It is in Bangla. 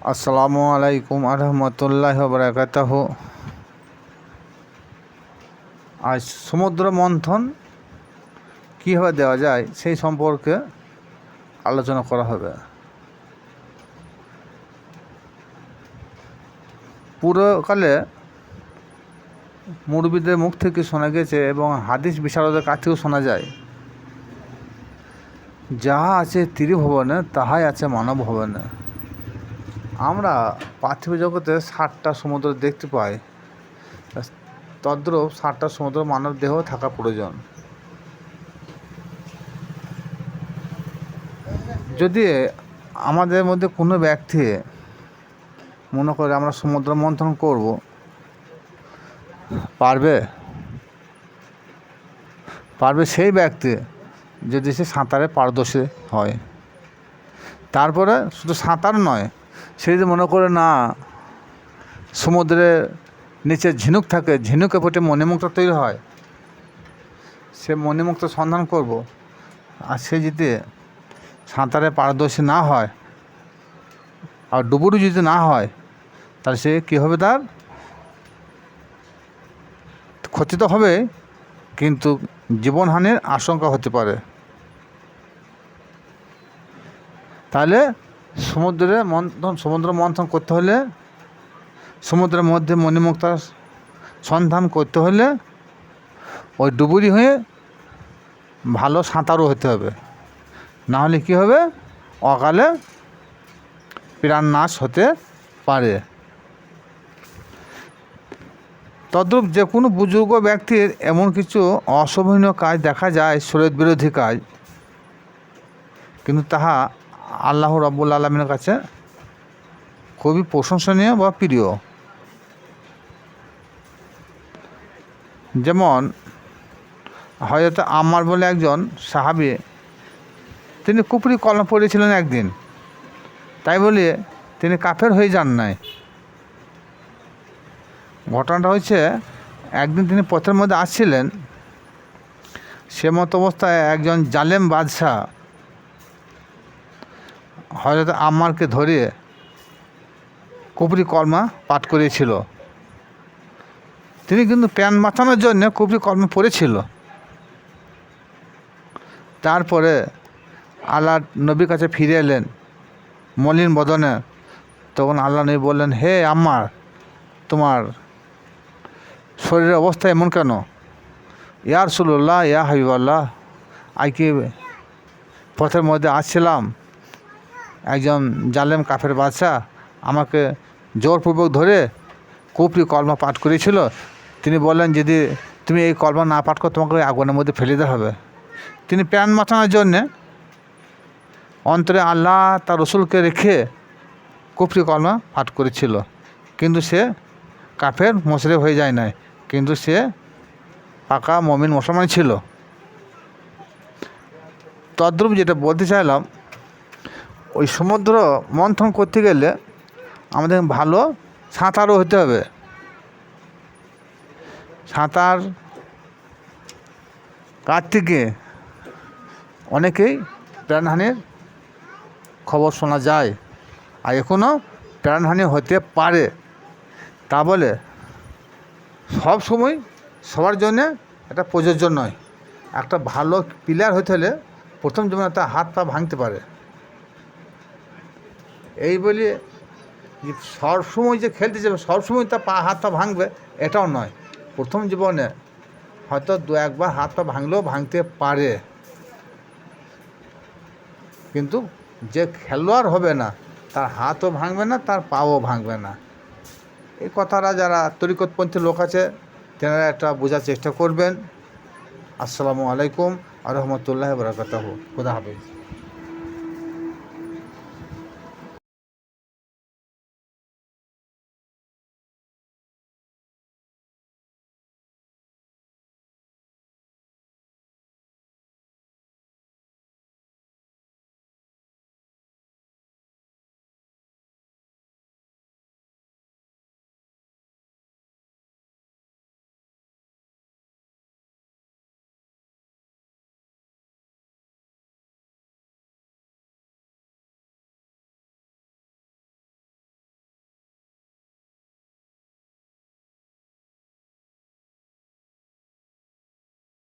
আসসালামু আলাইকুম আরহামতুল্লাহ বারাকাতুহু। আজ সমুদ্র মন্থন কীভাবে দেওয়া যায় সেই সম্পর্কে আলোচনা করা হবে। পুরকালে মুরব্বিদের মুখ থেকে শোনা গেছে এবং হাদিস বিশারদের কাছ থেকেও শোনা যায়, যাহা আছে ত্রিভুবনে তাহাই আছে মানব ভবনে। আমরা পার্থিব জগতে 7টা সমুদ্র দেখতে পাই, তদ্রূপ 7টা সমুদ্র মানব দেহ থাকা প্রয়োজন। যদি আমাদের মধ্যে কোনো ব্যক্তি মনে করে আমরা সমুদ্র মন্থন করব, পারবে সেই ব্যক্তি যদি সে সাঁতারে পারদর্শী হয়। তারপরে শুধু সাঁতার নয়, সে যদি মনে করে না সমুদ্রের নিচে ঝিনুক থাকে, ঝিনুকের প্রতি মণিমুক্তা তৈরি হয়, সে মণিমুক্তা সন্ধান করব, আর সে যদি সাঁতারে পারদর্শী না হয় আর ডুবুরি যদি না হয়, তাহলে সে কী হবে, তার ক্ষতি তো হবে, কিন্তু জীবনহানির আশঙ্কা হতে পারে। তাহলে সমুদ্র মন্থন করতে হলে, সমুদ্রের মধ্যে মণিমুক্তার সন্ধান করতে হলে ওই ডুবুরি হয়ে ভালো সাঁতারও হতে হবে, না হলে কী হবে, অকালে প্রাণ নাশ হতে পারে। তদ্রূপ যে কোনো বুজুর্গ ব্যক্তির এমন কিছু অশোভনীয় কাজ দেখা যায়, শরীয়ত বিরোধী কাজ, কিন্তু তাহা আল্লাহ রাব্বুল আলামিনের কাছে খুবই প্রশংসনীয় বা প্রিয়। যেমন হযরত আম্মার বলে একজন সাহাবী, তিনি কুফরি কলমা পড়েছিলেন একদিন, তাই বলে তিনি কাফের হয়ে যান নাই। ঘটনাটা হচ্ছে, একদিন তিনি পথের মধ্যে আসছিলেন, সে মতো অবস্থায় একজন জালেম বাদশাহ হযরত আম্মারকে ধরিয়ে কুফরি কলমা পাঠ করিয়েছিল। তিনি কিন্তু প্রাণ বাঁচানোর জন্য কুফরি কলমা পড়েছিল। তারপরে আল্লাহ নবীর কাছে ফিরে এলেন মলিন বদনে। তখন আল্লাহ নবী বললেন, হে আম্মার, তোমার শরীরের অবস্থা এমন কেন? ইয়া রাসূলুল্লাহ, ইয়া হাবিবাল্লাহ, আজকে পথের মধ্যে আসছিলাম, একজন জালেম কাফের বাদশা আমাকে জোরপূর্বক ধরে কুফরি কলমা পাঠ করেছিল। তিনি বললেন, যদি তুমি এই কলমা না পাঠ করো, তোমাকে আগুনের মধ্যে ফেলে দেওয়া হবে। তিনি প্রাণ বাঁচানোর জন্যে অন্তরে আল্লাহ তার রসুলকে রেখে কুফরি কলমা পাঠ করেছিল, কিন্তু সে কাফের মুশরিক হয়ে যায় নাই, কিন্তু সে পাকা মুমিন মুসলমান ছিল। তদ্রূপ যেটা বলতে চাইলাম, ওই সমুদ্র মন্থন করতে গেলে আমাদের ভালো সাঁতারও হতে হবে। সাঁতার কাটতে গিয়ে অনেকেই প্রাণহানির খবর শোনা যায়, আর এখনও প্রাণহানি হতে পারে। তা বলে সব সময় সবার জন্যে এটা প্রযোজ্য নয়। একটা ভালো প্লেয়ার হতে হলে প্রথম জীবনে তার হাত পা ভাঙতে পারে। এই বলে যে সবসময় যে খেলতে যাবে সবসময় তার হাত পা ভাঙবে, এটাও নয়। প্রথম জীবনে হয়তো 2-1বার হাত পা ভাঙলেও ভাঙতে পারে, কিন্তু যে খেলোয়াড় হবে না, তার হাতও ভাঙবে না, তার পাও ভাঙবে না। এই কথাটা যারা তরিকতপন্থী লোক আছে, তেনারা একটা বোঝার চেষ্টা করবেন। আসসালামু আলাইকুম আরহামতুল্লাহ বারাকাতুহু। খুদা হাফেজ।